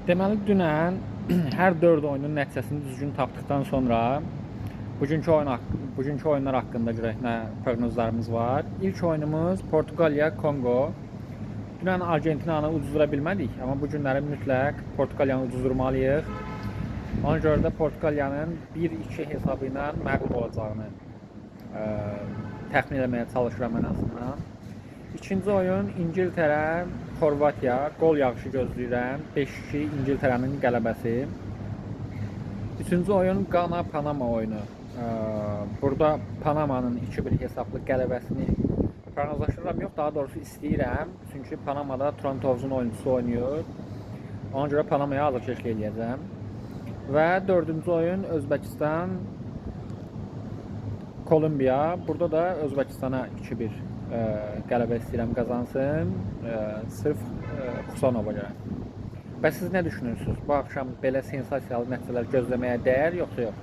Deməli, dünən hər 4 oyunun nəticəsini düzgün tapdıqdan sonra bugünkü oyunlar haqqında görək nə proqnozlarımız var. İlk oyunumuz Portuqaliya, Kongo. Dünən Argentinanı uduzdura bilmədik, amma bu günləri mütləq Portuqaliyanı uduzdurmalıyıq. Ona görə də Portuqaliyanın 1-2 hesabı ilə məğlub olacağını təxmin etməyə çalışıram ən azından. İkinci oyun İngiltərə, Xorvatiya. Qol yağışı gözləyirəm. 5-2 İngiltərənin qələbəsi. Üçüncü oyun Qana, Panama oyunu. Burada Panamanın 2-1 hesablı qələbəsini proqnozlaşdırıram yox, daha doğrusu istəyirəm. Çünki Panamada Trontovuzun oyuncusu oynayır. Ona görə Panamaya hazırkeşlik eləyəcəm. Və dördüncü oyun Özbəkistan, Kolumbiya. Burada da Özbəkistana 2-1 qələbə istəyirəm qazansın. Sırf Xusanova görə. Bəs siz nə düşünürsünüz? Bu axşam belə sensasiyalı nəticələr gözləməyə dəyər yoxsa yox?